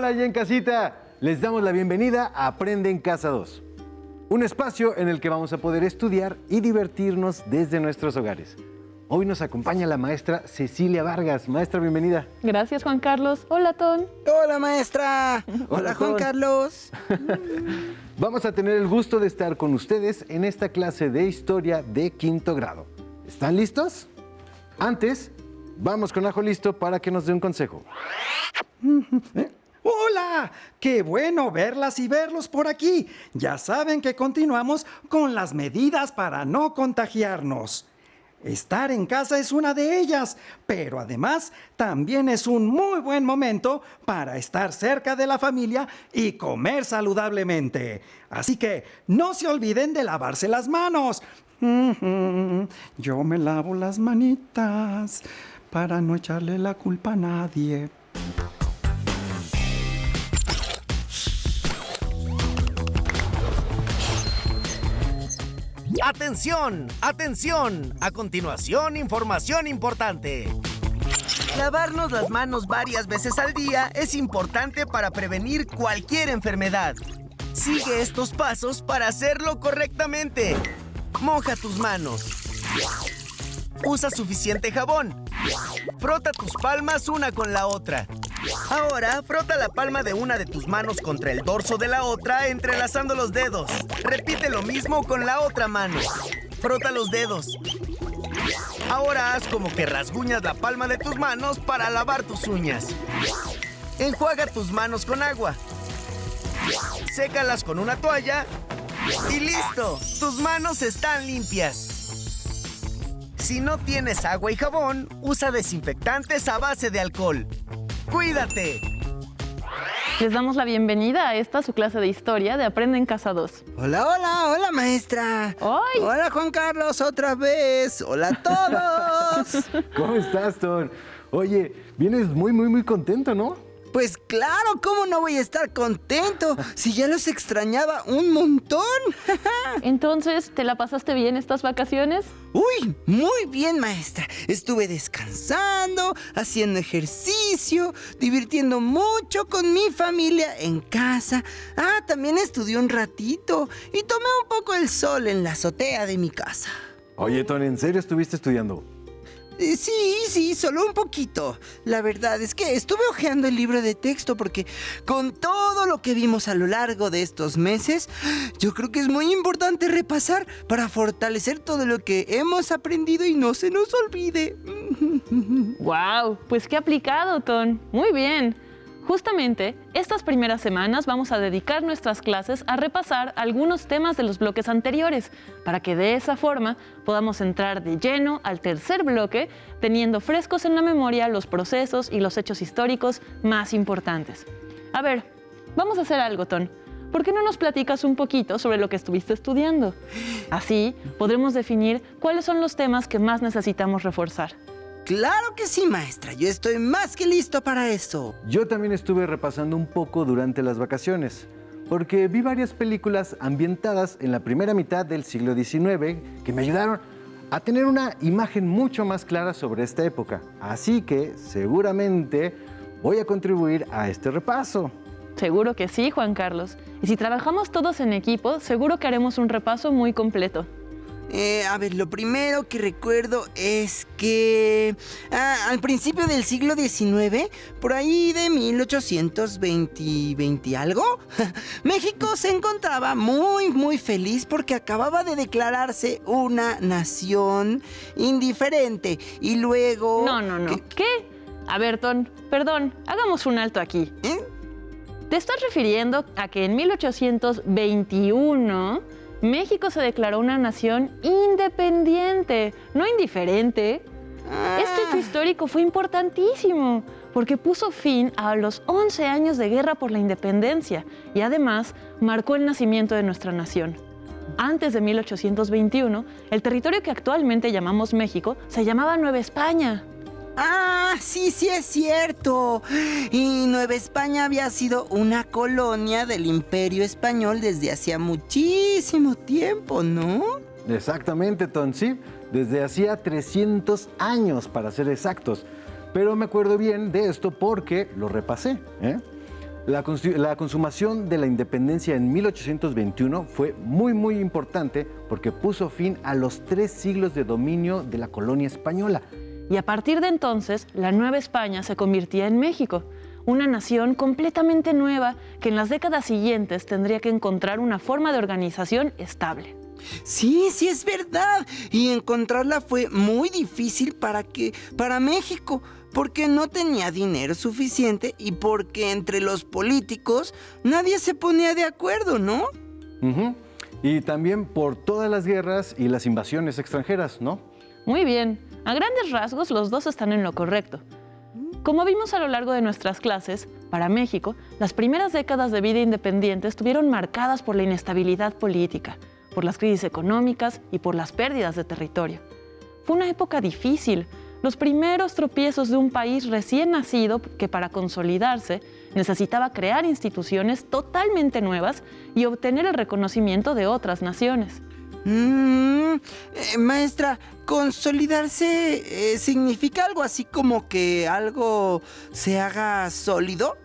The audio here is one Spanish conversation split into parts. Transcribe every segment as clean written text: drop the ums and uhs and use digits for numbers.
Hola allá en casita, les damos la bienvenida a Aprende en Casa 2, un espacio en el que vamos a poder estudiar y divertirnos desde nuestros hogares. Hoy nos acompaña la maestra Cecilia Vargas. Maestra, bienvenida. Gracias, Juan Carlos. Hola, Ton. Hola, maestra. Hola, Juan Carlos. Vamos a tener el gusto de estar con ustedes en esta clase de historia de quinto grado. ¿Están listos? Antes, vamos con Ajo listo para que nos dé un consejo. ¡Hola! ¡Qué bueno verlas y verlos por aquí! Ya saben que continuamos con las medidas para no contagiarnos. Estar en casa es una de ellas, pero además también es un muy buen momento para estar cerca de la familia y comer saludablemente. Así que no se olviden de lavarse las manos. Yo me lavo las manitas para no echarle la culpa a nadie. ¡Atención! ¡Atención! A continuación, información importante. Lavarnos las manos varias veces al día es importante para prevenir cualquier enfermedad. Sigue estos pasos para hacerlo correctamente. Moja tus manos. Usa suficiente jabón. Frota tus palmas una con la otra. Ahora, frota la palma de una de tus manos contra el dorso de la otra, entrelazando los dedos. Repite lo mismo con la otra mano. Frota los dedos. Ahora haz como que rasguñas la palma de tus manos para lavar tus uñas. Enjuaga tus manos con agua. Sécalas con una toalla. ¡Y listo! ¡Tus manos están limpias! Si no tienes agua y jabón, usa desinfectantes a base de alcohol. ¡Cuídate! Les damos la bienvenida a esta su clase de historia de Aprende en Casa 2. Hola, hola, hola, maestra. ¡Ay! Hola, Juan Carlos, otra vez. Hola a todos. ¿Cómo estás, Ton? Oye, vienes muy contento, ¿no? Pues claro, ¿cómo no voy a estar contento? Si ya los extrañaba un montón. Entonces, ¿te la pasaste bien estas vacaciones? Uy, muy bien, maestra. Estuve descansando, haciendo ejercicio, divirtiendo mucho con mi familia en casa. También estudié un ratito y tomé un poco el sol en la azotea de mi casa. Oye, Ton, ¿en serio estuviste estudiando? Sí, solo un poquito. La verdad es que estuve hojeando el libro de texto porque con todo lo que vimos a lo largo de estos meses, yo creo que es muy importante repasar para fortalecer todo lo que hemos aprendido y no se nos olvide. ¡Wow! Pues qué aplicado, Ton. Muy bien. Justamente, estas primeras semanas vamos a dedicar nuestras clases a repasar algunos temas de los bloques anteriores, para que de esa forma podamos entrar de lleno al tercer bloque, teniendo frescos en la memoria los procesos y los hechos históricos más importantes. A ver, vamos a hacer algo, Ton. ¿Por qué no nos platicas un poquito sobre lo que estuviste estudiando? Así podremos definir cuáles son los temas que más necesitamos reforzar. Claro que sí, maestra. Yo estoy más que listo para eso. Yo también estuve repasando un poco durante las vacaciones, porque vi varias películas ambientadas en la primera mitad del siglo XIX que me ayudaron a tener una imagen mucho más clara sobre esta época. Así que seguramente voy a contribuir a este repaso. Seguro que sí, Juan Carlos. Y si trabajamos todos en equipo, seguro que haremos un repaso muy completo. Lo primero que recuerdo es que al principio del siglo XIX, por ahí de 1820 algo, México se encontraba muy feliz porque acababa de declararse una nación indiferente. Y luego... No. ¿Qué? A ver, Ton, perdón, hagamos un alto aquí. ¿Te estás refiriendo a que en 1821... México se declaró una nación independiente, no indiferente? Este hecho histórico fue importantísimo porque puso fin a los 11 años de guerra por la independencia y además marcó el nacimiento de nuestra nación. Antes de 1821, el territorio que actualmente llamamos México se llamaba Nueva España. Sí es cierto. Y Nueva España había sido una colonia del Imperio Español desde hacía muchísimo tiempo, ¿no? Exactamente, Ton, sí, desde hacía 300 años para ser exactos. Pero me acuerdo bien de esto porque lo repasé, La consumación de la independencia en 1821 fue muy importante porque puso fin a los 3 siglos de dominio de la colonia española. Y a partir de entonces, la Nueva España se convertía en México, una nación completamente nueva que en las décadas siguientes tendría que encontrar una forma de organización estable. Sí, sí es verdad. Y encontrarla fue muy difícil para México, porque no tenía dinero suficiente y porque entre los políticos nadie se ponía de acuerdo, ¿no? Ujú. Y también por todas las guerras y las invasiones extranjeras, ¿no? Muy bien, a grandes rasgos los dos están en lo correcto. Como vimos a lo largo de nuestras clases, para México, las primeras décadas de vida independiente estuvieron marcadas por la inestabilidad política, por las crisis económicas y por las pérdidas de territorio. Fue una época difícil, los primeros tropiezos de un país recién nacido que para consolidarse necesitaba crear instituciones totalmente nuevas y obtener el reconocimiento de otras naciones. Maestra, consolidarse significa algo así como que algo se haga sólido.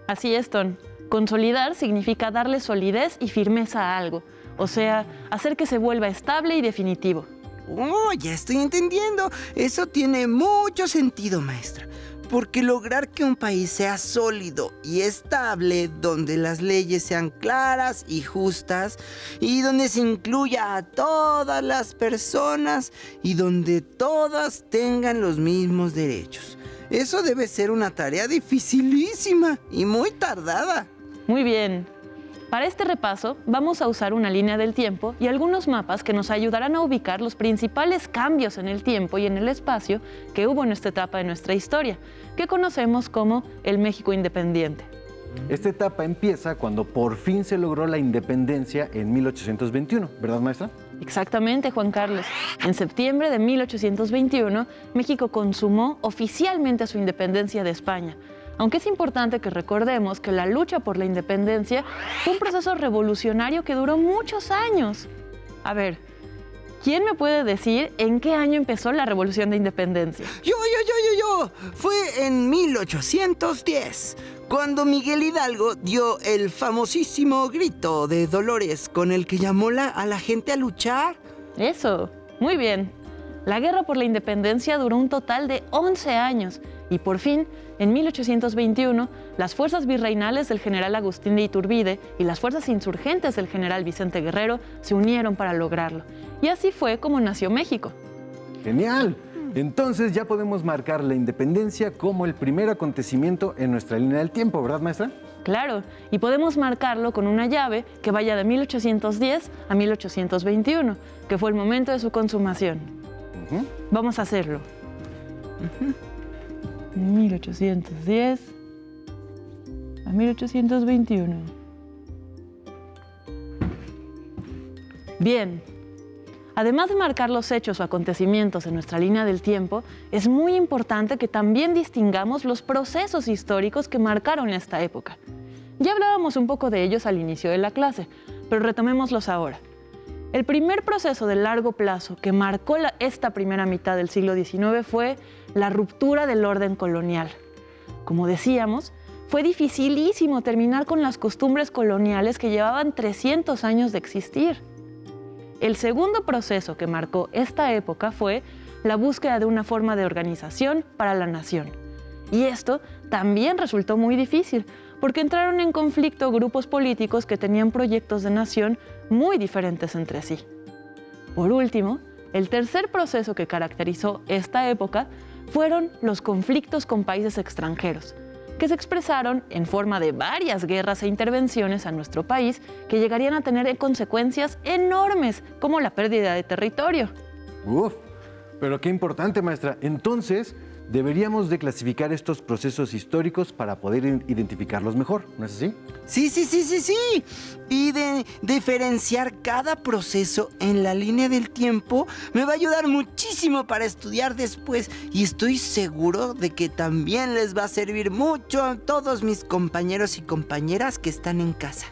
Así es, Ton. Consolidar significa darle solidez y firmeza a algo, o sea, hacer que se vuelva estable y definitivo. Oh, ya estoy entendiendo. Eso tiene mucho sentido, maestra. Porque lograr que un país sea sólido y estable, donde las leyes sean claras y justas, y donde se incluya a todas las personas, y donde todas tengan los mismos derechos. Eso debe ser una tarea dificilísima y muy tardada. Muy bien. Para este repaso, vamos a usar una línea del tiempo y algunos mapas que nos ayudarán a ubicar los principales cambios en el tiempo y en el espacio que hubo en esta etapa de nuestra historia, que conocemos como el México independiente. Esta etapa empieza cuando por fin se logró la independencia en 1821, ¿verdad, maestra? Exactamente, Juan Carlos. En septiembre de 1821, México consumó oficialmente su independencia de España. Aunque es importante que recordemos que la lucha por la independencia fue un proceso revolucionario que duró muchos años. A ver, ¿quién me puede decir en qué año empezó la Revolución de Independencia? Yo. Fue en 1810, cuando Miguel Hidalgo dio el famosísimo grito de Dolores con el que llamó a la gente a luchar. Eso, muy bien. La guerra por la independencia duró un total de 11 años y por fin, en 1821, las fuerzas virreinales del general Agustín de Iturbide y las fuerzas insurgentes del general Vicente Guerrero se unieron para lograrlo. Y así fue como nació México. ¡Genial! Entonces ya podemos marcar la independencia como el primer acontecimiento en nuestra línea del tiempo, ¿verdad, maestra? Claro, y podemos marcarlo con una llave que vaya de 1810 a 1821, que fue el momento de su consumación. Vamos a hacerlo. 1810 a 1821. Bien. Además de marcar los hechos o acontecimientos en nuestra línea del tiempo, es muy importante que también distingamos los procesos históricos que marcaron esta época. Ya hablábamos un poco de ellos al inicio de la clase, pero retomémoslos ahora. El primer proceso de largo plazo que marcó esta primera mitad del siglo XIX fue la ruptura del orden colonial. Como decíamos, fue dificilísimo terminar con las costumbres coloniales que llevaban 300 años de existir. El segundo proceso que marcó esta época fue la búsqueda de una forma de organización para la nación. Y esto también resultó muy difícil, porque entraron en conflicto grupos políticos que tenían proyectos de nación muy diferentes entre sí. Por último, el tercer proceso que caracterizó esta época fueron los conflictos con países extranjeros, que se expresaron en forma de varias guerras e intervenciones a nuestro país que llegarían a tener consecuencias enormes, como la pérdida de territorio. Uf, pero qué importante, maestra. Entonces, deberíamos de clasificar estos procesos históricos para poder identificarlos mejor, ¿no es así? Sí. Y de diferenciar cada proceso en la línea del tiempo me va a ayudar muchísimo para estudiar después. Y estoy seguro de que también les va a servir mucho a todos mis compañeros y compañeras que están en casa.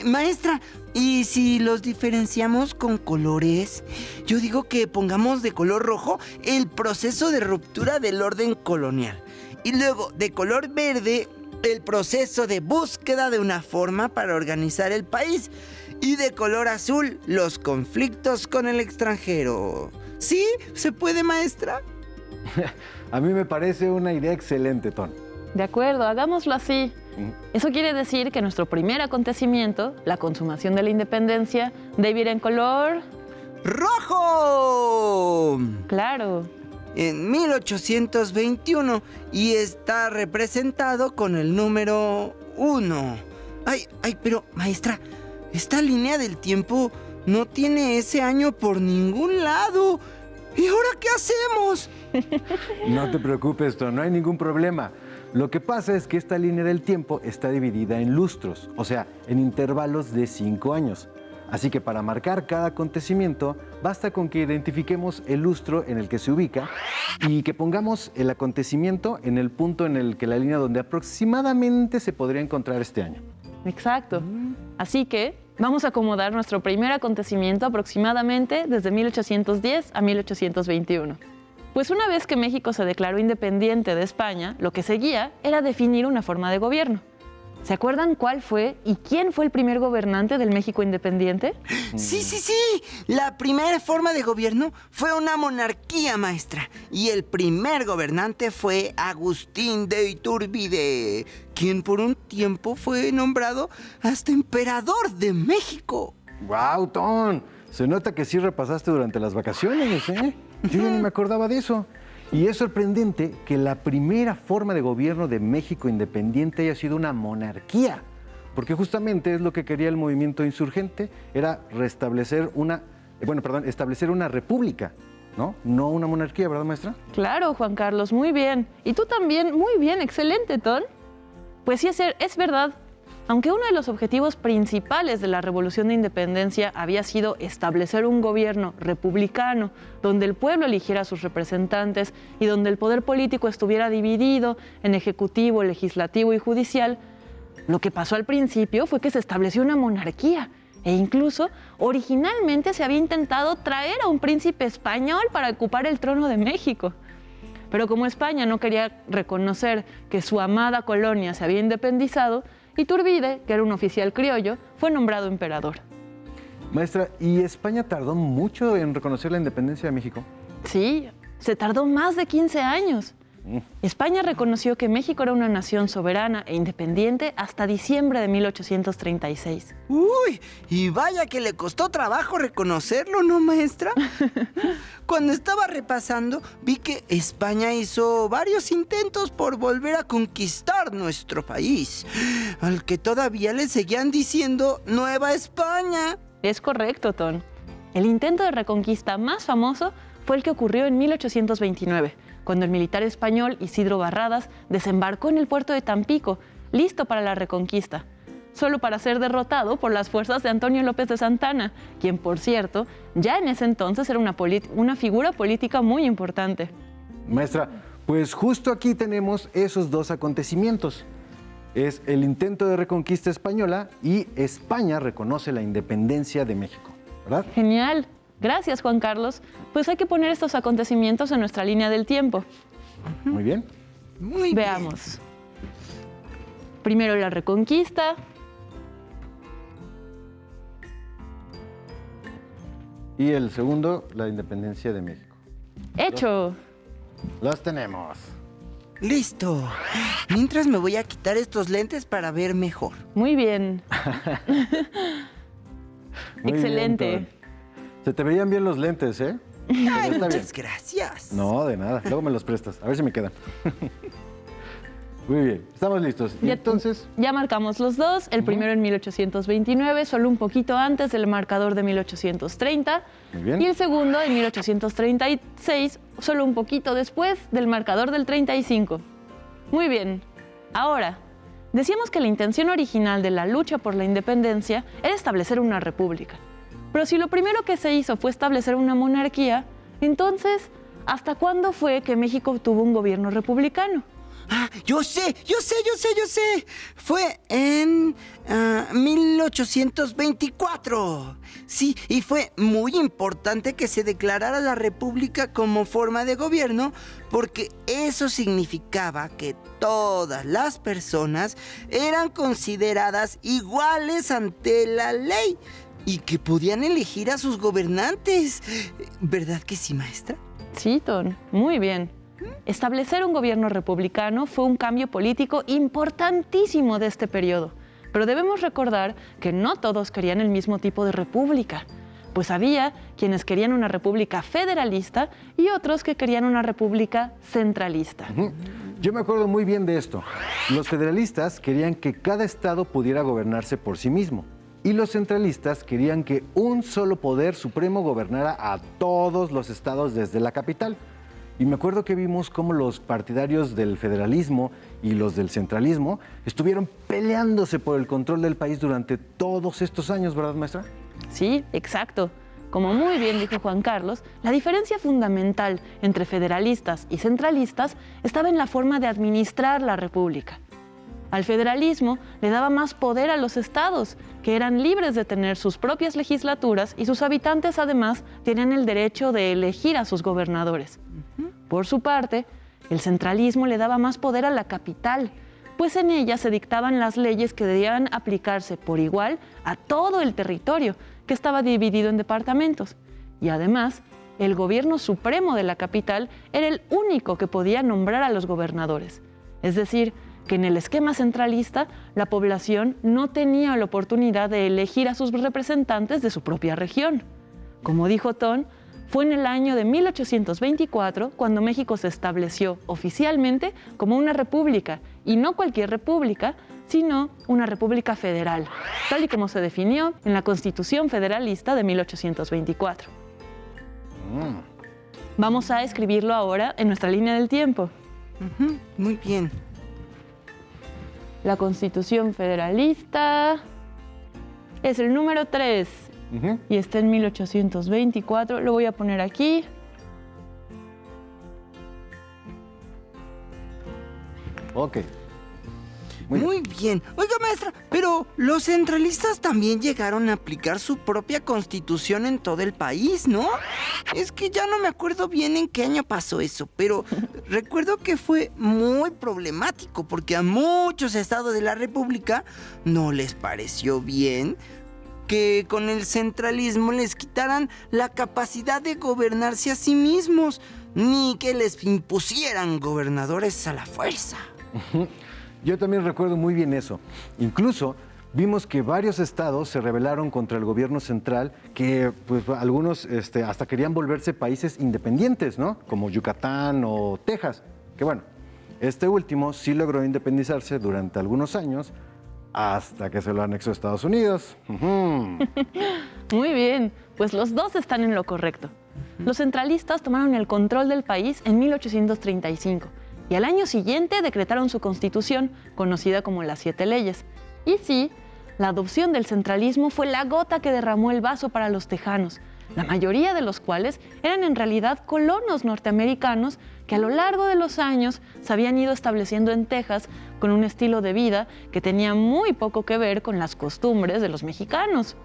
Maestra, ¿y si los diferenciamos con colores? Yo digo que pongamos de color rojo el proceso de ruptura del orden colonial. Y luego de color verde el proceso de búsqueda de una forma para organizar el país. Y de color azul, los conflictos con el extranjero. ¿Sí? ¿Se puede, maestra? A mí me parece una idea excelente, Ton. De acuerdo, hagámoslo así. Eso quiere decir que nuestro primer acontecimiento, la consumación de la independencia, debe ir en color... ¡rojo! Claro. En 1821 y está representado con el número 1. Ay, pero maestra, esta línea del tiempo no tiene ese año por ningún lado. ¿Y ahora qué hacemos? No te preocupes, Ton, no hay ningún problema. Lo que pasa es que esta línea del tiempo está dividida en lustros, o sea, en intervalos de 5 años. Así que para marcar cada acontecimiento, basta con que identifiquemos el lustro en el que se ubica y que pongamos el acontecimiento en el punto en el que la línea donde aproximadamente se podría encontrar este año. Exacto. Así que vamos a acomodar nuestro primer acontecimiento aproximadamente desde 1810 a 1821. Pues una vez que México se declaró independiente de España, lo que seguía era definir una forma de gobierno. ¿Se acuerdan cuál fue y quién fue el primer gobernante del México independiente? Sí. La primera forma de gobierno fue una monarquía, maestra. Y el primer gobernante fue Agustín de Iturbide, quien por un tiempo fue nombrado hasta emperador de México. ¡Guau, Ton! Se nota que sí repasaste durante las vacaciones, ¿eh? Yo ya ni me acordaba de eso. Y es sorprendente que la primera forma de gobierno de México independiente haya sido una monarquía, porque justamente es lo que quería el movimiento insurgente, era establecer una república, ¿no? No una monarquía, ¿verdad, maestra? Claro, Juan Carlos, muy bien. Y tú también, muy bien, excelente, Ton. Pues sí, es verdad. Aunque uno de los objetivos principales de la Revolución de Independencia había sido establecer un gobierno republicano, donde el pueblo eligiera a sus representantes y donde el poder político estuviera dividido en ejecutivo, legislativo y judicial, lo que pasó al principio fue que se estableció una monarquía. E incluso, originalmente se había intentado traer a un príncipe español para ocupar el trono de México. Pero como España no quería reconocer que su amada colonia se había independizado, Iturbide, que era un oficial criollo, fue nombrado emperador. Maestra, ¿y España tardó mucho en reconocer la independencia de México? Sí, se tardó más de 15 años. España reconoció que México era una nación soberana e independiente hasta diciembre de 1836. Uy, y vaya que le costó trabajo reconocerlo, ¿no, maestra? Cuando estaba repasando, vi que España hizo varios intentos por volver a conquistar nuestro país, al que todavía le seguían diciendo Nueva España. Es correcto, Ton. El intento de reconquista más famoso fue el que ocurrió en 1829, cuando el militar español Isidro Barradas desembarcó en el puerto de Tampico, listo para la reconquista, solo para ser derrotado por las fuerzas de Antonio López de Santana, quien, por cierto, ya en ese entonces era una figura política muy importante. Maestra, pues justo aquí tenemos esos dos acontecimientos. Es el intento de reconquista española y España reconoce la independencia de México, ¿verdad? Genial. Gracias, Juan Carlos. Pues hay que poner estos acontecimientos en nuestra línea del tiempo. Muy bien. Muy bien. Veamos. Primero la reconquista. Y el segundo, la independencia de México. ¡Hecho! Los tenemos. Listo. Mientras me voy a quitar estos lentes para ver mejor. Muy bien. Muy Excelente. bien, Ton. Se te veían bien los lentes, ¿eh? Ay, Está bien. muchas gracias. No, de nada. Luego me los prestas. A ver si me quedan. Muy bien. Estamos listos. Y entonces, Ya marcamos los dos. El primero en 1829, solo un poquito antes del marcador de 1830. Muy bien. Y el segundo en 1836, solo un poquito después del marcador del 35. Muy bien. Ahora, decíamos que la intención original de la lucha por la independencia era establecer una república. Pero si lo primero que se hizo fue establecer una monarquía, entonces, ¿hasta cuándo fue que México tuvo un gobierno republicano? Yo sé. Fue en 1824. Sí, y fue muy importante que se declarara la República como forma de gobierno porque eso significaba que todas las personas eran consideradas iguales ante la ley y que podían elegir a sus gobernantes. ¿Verdad que sí, maestra? Sí, Ton, muy bien. Establecer un gobierno republicano fue un cambio político importantísimo de este periodo. Pero debemos recordar que no todos querían el mismo tipo de república, pues había quienes querían una república federalista y otros que querían una república centralista. Yo me acuerdo muy bien de esto. Los federalistas querían que cada estado pudiera gobernarse por sí mismo. Y los centralistas querían que un solo poder supremo gobernara a todos los estados desde la capital. Y me acuerdo que vimos cómo los partidarios del federalismo y los del centralismo estuvieron peleándose por el control del país durante todos estos años, ¿verdad, maestra? Sí, exacto. Como muy bien dijo Juan Carlos, la diferencia fundamental entre federalistas y centralistas estaba en la forma de administrar la república. Al federalismo le daba más poder a los estados, que eran libres de tener sus propias legislaturas y sus habitantes además tenían el derecho de elegir a sus gobernadores. Por su parte, el centralismo le daba más poder a la capital, pues en ella se dictaban las leyes que debían aplicarse por igual a todo el territorio, que estaba dividido en departamentos. Y además, el gobierno supremo de la capital era el único que podía nombrar a los gobernadores. Es decir, que en el esquema centralista, la población no tenía la oportunidad de elegir a sus representantes de su propia región. Como dijo Ton, fue en el año de 1824 cuando México se estableció oficialmente como una república, y no cualquier república, sino una república federal, tal y como se definió en la Constitución Federalista de 1824. Vamos a escribirlo ahora en nuestra línea del tiempo. Muy bien. La Constitución Federalista es el número 3 y está en 1824. Lo voy a poner aquí. Ok. Muy bien. Oiga, maestra, pero los centralistas también llegaron a aplicar su propia constitución en todo el país, ¿no? Es que ya no me acuerdo bien en qué año pasó eso, pero recuerdo que fue muy problemático porque a muchos estados de la República no les pareció bien que con el centralismo les quitaran la capacidad de gobernarse a sí mismos, ni que les impusieran gobernadores a la fuerza. Yo también recuerdo muy bien eso. Incluso vimos que varios estados se rebelaron contra el gobierno central, que pues, algunos hasta querían volverse países independientes, ¿no? Como Yucatán o Texas. Que bueno, este último sí logró independizarse durante algunos años, hasta que se lo anexó Estados Unidos. Muy bien, pues los dos están en lo correcto. Los centralistas tomaron el control del país en 1835 y al año siguiente decretaron su constitución, conocida como las 7 leyes. Y sí, la adopción del centralismo fue la gota que derramó el vaso para los tejanos, la mayoría de los cuales eran en realidad colonos norteamericanos que a lo largo de los años se habían ido estableciendo en Texas con un estilo de vida que tenía muy poco que ver con las costumbres de los mexicanos.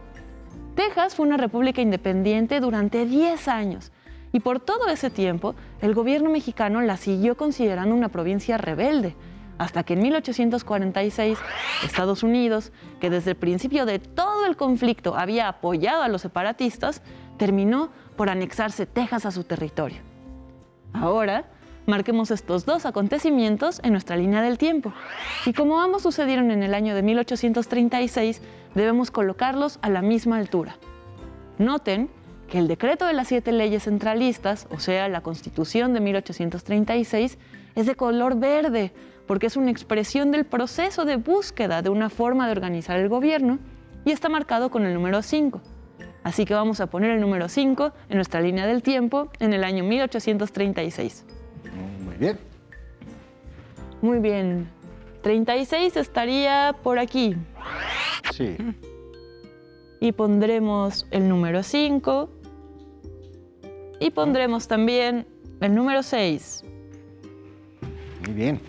Texas fue una república independiente durante 10 años y por todo ese tiempo el gobierno mexicano la siguió considerando una provincia rebelde, hasta que en 1846 Estados Unidos, que desde el principio de todo el conflicto había apoyado a los separatistas, terminó por anexarse Texas a su territorio. Ahora, marquemos estos dos acontecimientos en nuestra línea del tiempo. Y como ambos sucedieron en el año de 1836, debemos colocarlos a la misma altura. Noten que el decreto de las 7 leyes centralistas, o sea, la Constitución de 1836, es de color verde, porque es una expresión del proceso de búsqueda de una forma de organizar el gobierno y está marcado con el número 5. Así que vamos a poner el número 5 en nuestra línea del tiempo en el año 1836. Muy bien. Muy bien. 36 estaría por aquí. Sí. Y pondremos el número 5. Y pondremos también el número 6. Muy bien.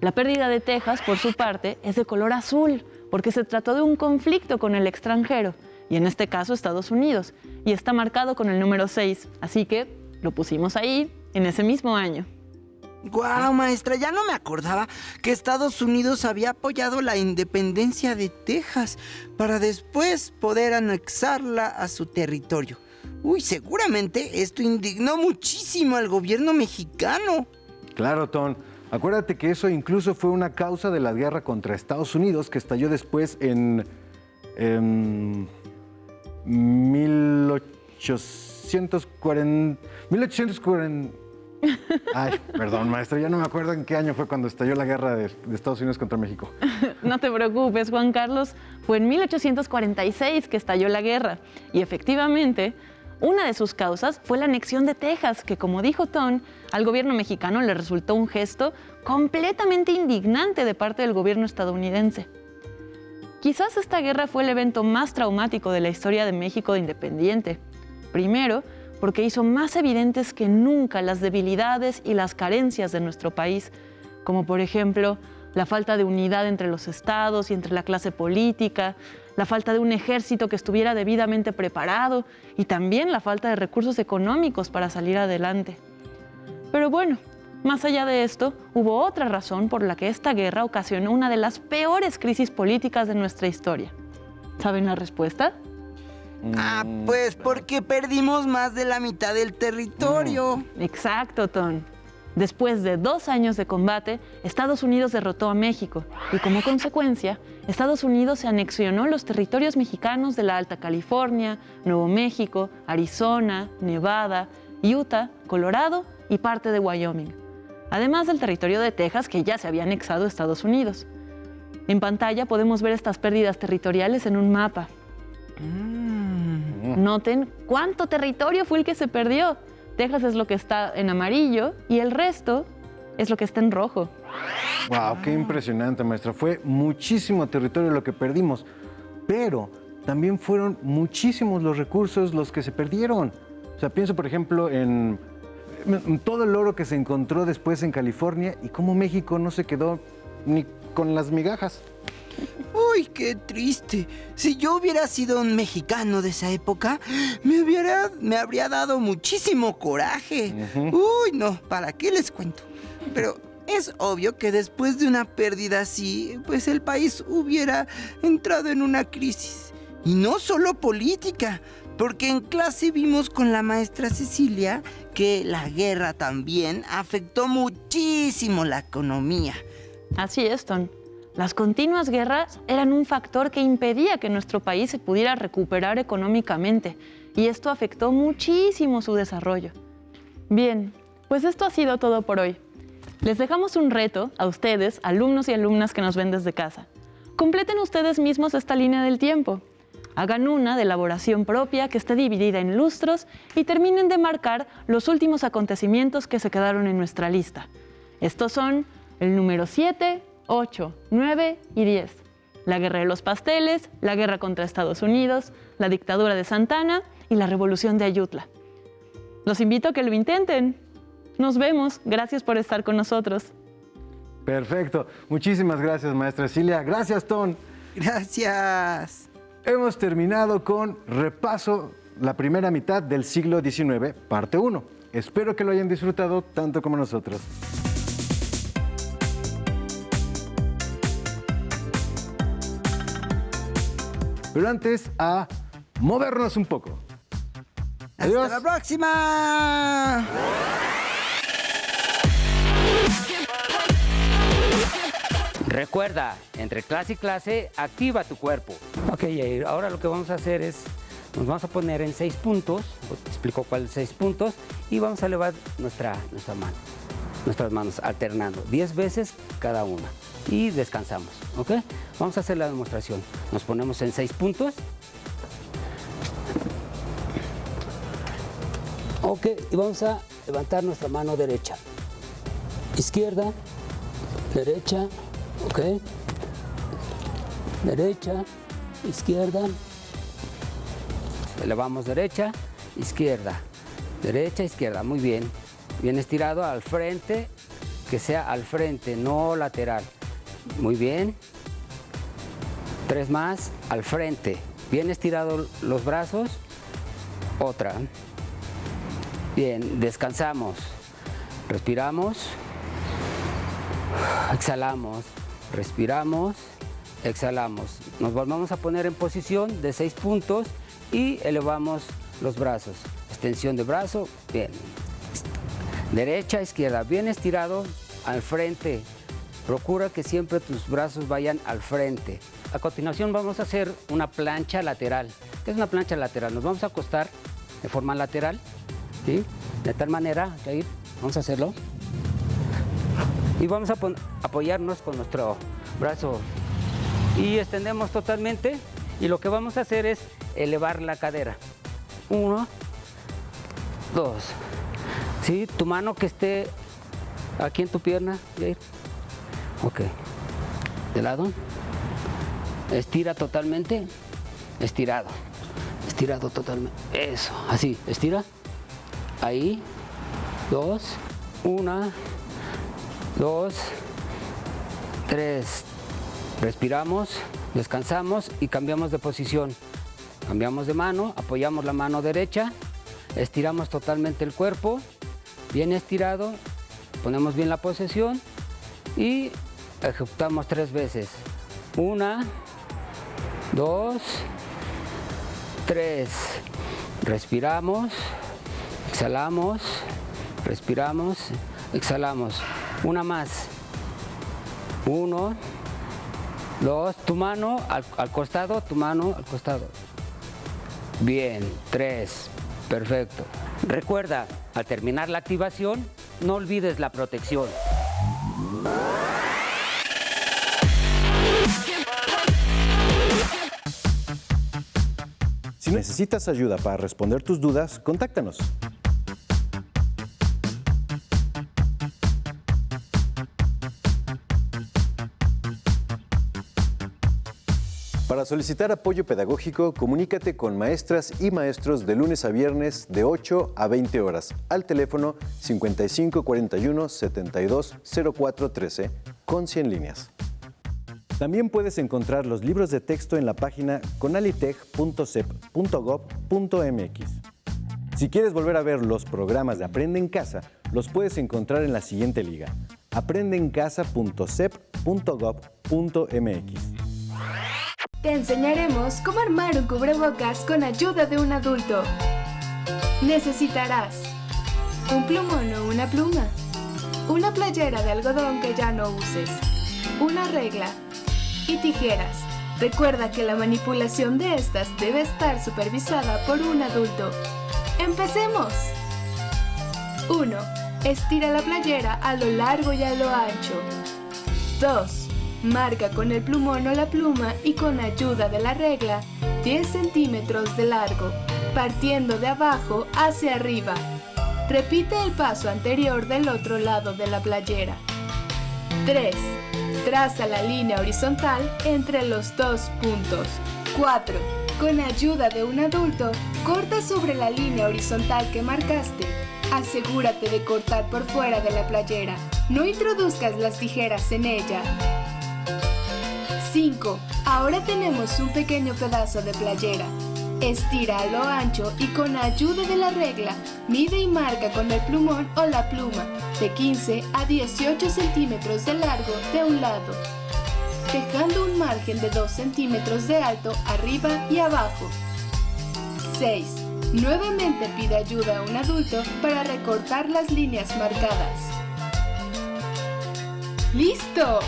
La pérdida de Texas, por su parte, es de color azul, porque se trató de un conflicto con el extranjero, y en este caso Estados Unidos, y está marcado con el número 6, así que lo pusimos ahí en ese mismo año. ¡Guau, maestra! Ya no me acordaba que Estados Unidos había apoyado la independencia de Texas para después poder anexarla a su territorio. Uy, seguramente esto indignó muchísimo al gobierno mexicano. Claro, Ton. Acuérdate que eso incluso fue una causa de la guerra contra Estados Unidos que estalló después en 1840. Ay, perdón, maestra, ya no me acuerdo en qué año fue cuando estalló la guerra de Estados Unidos contra México. No te preocupes, Juan Carlos, fue en 1846 que estalló la guerra y efectivamente una de sus causas fue la anexión de Texas, que como dijo Ton, al gobierno mexicano le resultó un gesto completamente indignante de parte del gobierno estadounidense. Quizás esta guerra fue el evento más traumático de la historia de México de independiente. Primero, porque hizo más evidentes que nunca las debilidades y las carencias de nuestro país, como por ejemplo la falta de unidad entre los estados y entre la clase política, la falta de un ejército que estuviera debidamente preparado y también la falta de recursos económicos para salir adelante. Pero bueno, más allá de esto, hubo otra razón por la que esta guerra ocasionó una de las peores crisis políticas de nuestra historia. ¿Saben la respuesta? Pues porque perdimos más de la mitad del territorio. Exacto, Ton. Después de 2 años de combate, Estados Unidos derrotó a México y como consecuencia, Estados Unidos se anexionó los territorios mexicanos de la Alta California, Nuevo México, Arizona, Nevada, Utah, Colorado y parte de Wyoming, además del territorio de Texas que ya se había anexado a Estados Unidos. En pantalla podemos ver estas pérdidas territoriales en un mapa. Noten cuánto territorio fue el que se perdió. Texas es lo que está en amarillo y el resto es lo que está en rojo. ¡Wow! ¡Qué impresionante, maestra! Fue muchísimo territorio lo que perdimos, pero también fueron muchísimos los recursos los que se perdieron. O sea, pienso, por ejemplo, en todo el oro que se encontró después en California y cómo México no se quedó ni con las migajas. Uy, qué triste. Si yo hubiera sido un mexicano de esa época, me habría dado muchísimo coraje. Uy, no, ¿para qué les cuento? Pero es obvio que después de una pérdida así, pues el país hubiera entrado en una crisis. Y no solo política, porque en clase vimos con la maestra Cecilia que la guerra también afectó muchísimo la economía. Así es, Ton. Las continuas guerras eran un factor que impedía que nuestro país se pudiera recuperar económicamente y esto afectó muchísimo su desarrollo. Bien, pues esto ha sido todo por hoy. Les dejamos un reto a ustedes, alumnos y alumnas que nos ven desde casa. Completen ustedes mismos esta línea del tiempo. Hagan una de elaboración propia que esté dividida en lustros y terminen de marcar los últimos acontecimientos que se quedaron en nuestra lista. Estos son el número 7, 8, 9 y 10. La guerra de los pasteles, la guerra contra Estados Unidos, la dictadura de Santana y la revolución de Ayutla. Los invito a que lo intenten. Nos vemos. Gracias por estar con nosotros. Perfecto. Muchísimas gracias, maestra Cecilia. Gracias, Ton. Gracias. Hemos terminado con repaso la primera mitad del siglo XIX, parte 1. Espero que lo hayan disfrutado tanto como nosotros. Pero antes, a movernos un poco. Adiós. ¡Hasta la próxima! Recuerda, entre clase y clase, activa tu cuerpo. Ok, Yair, ahora lo que vamos a hacer es, nos vamos a poner en 6 puntos, te explico cuáles 6 puntos, y vamos a elevar nuestra mano, nuestras manos alternando, 10 veces cada una, y descansamos, ¿ok? Vamos a hacer la demostración. Nos ponemos en 6 puntos. Ok, y vamos a levantar nuestra mano derecha, izquierda, derecha, ok, derecha, izquierda, elevamos derecha, izquierda, muy bien, bien estirado al frente, que sea al frente, no lateral. Muy bien. 3 más, al frente. Bien estirados los brazos. Otra. Bien, descansamos. Respiramos. Exhalamos. Respiramos. Exhalamos. Nos volvemos a poner en posición de 6 puntos y elevamos los brazos. Extensión de brazo. Bien. Derecha, izquierda. Bien estirado al frente. Procura que siempre tus brazos vayan al frente. A continuación vamos a hacer una plancha lateral. ¿Qué es una plancha lateral? Nos vamos a acostar de forma lateral, ¿sí? De tal manera, Jair, vamos a hacerlo. Y vamos a apoyarnos con nuestro brazo y extendemos totalmente. Y lo que vamos a hacer es elevar la cadera. 1, 2. ¿Sí? Tu mano que esté aquí en tu pierna, Jair. Ok. De lado. Estira totalmente. Estirado. Estirado totalmente. Eso. Así. Estira. Ahí. 2. 1. 2. 3. Respiramos. Descansamos y cambiamos de posición. Cambiamos de mano. Apoyamos la mano derecha. Estiramos totalmente el cuerpo. Bien estirado. Ponemos bien la posición. Y ejecutamos 3 veces. 1, 2, 3. Respiramos, exhalamos, respiramos, exhalamos. Una más. 1, 2. Tu mano al costado, tu mano al costado. Bien. 3. Perfecto. Recuerda, al terminar la activación, no olvides la protección. Si necesitas ayuda para responder tus dudas, contáctanos. Para solicitar apoyo pedagógico, comunícate con maestras y maestros de lunes a viernes de 8 a 20 horas al teléfono 5541 72 04 13 con 100 líneas. También puedes encontrar los libros de texto en la página conalitech.cep.gov.mx. Si quieres volver a ver los programas de Aprende en Casa, los puedes encontrar en la siguiente liga: aprendeencasa.cep.gov.mx. Te enseñaremos cómo armar un cubrebocas con ayuda de un adulto. Necesitarás un plumón o una pluma, una playera de algodón que ya no uses, una regla y tijeras. Recuerda que la manipulación de estas debe estar supervisada por un adulto. ¡Empecemos! 1. Estira la playera a lo largo y a lo ancho. 2. Marca con el plumón o la pluma y con ayuda de la regla 10 centímetros de largo, partiendo de abajo hacia arriba. Repite el paso anterior del otro lado de la playera. 3. Traza la línea horizontal entre los 2 puntos. 4. Con ayuda de un adulto, corta sobre la línea horizontal que marcaste. Asegúrate de cortar por fuera de la playera. No introduzcas las tijeras en ella. 5. Ahora tenemos un pequeño pedazo de playera. Estira a lo ancho y con ayuda de la regla, mide y marca con el plumón o la pluma de 15 a 18 centímetros de largo de un lado, dejando un margen de 2 centímetros de alto arriba y abajo. 6. Nuevamente pide ayuda a un adulto para recortar las líneas marcadas. ¡Listo!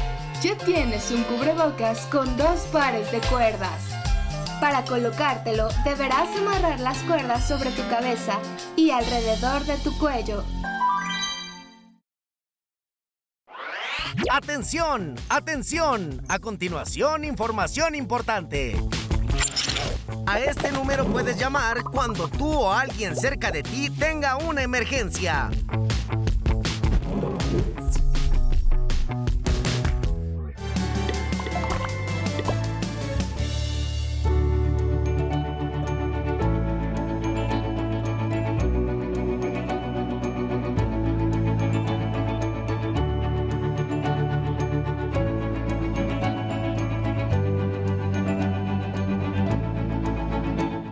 Ya tienes un cubrebocas con 2 pares de cuerdas. Para colocártelo, deberás amarrar las cuerdas sobre tu cabeza y alrededor de tu cuello. ¡Atención! ¡Atención! A continuación, información importante. A este número puedes llamar cuando tú o alguien cerca de ti tenga una emergencia.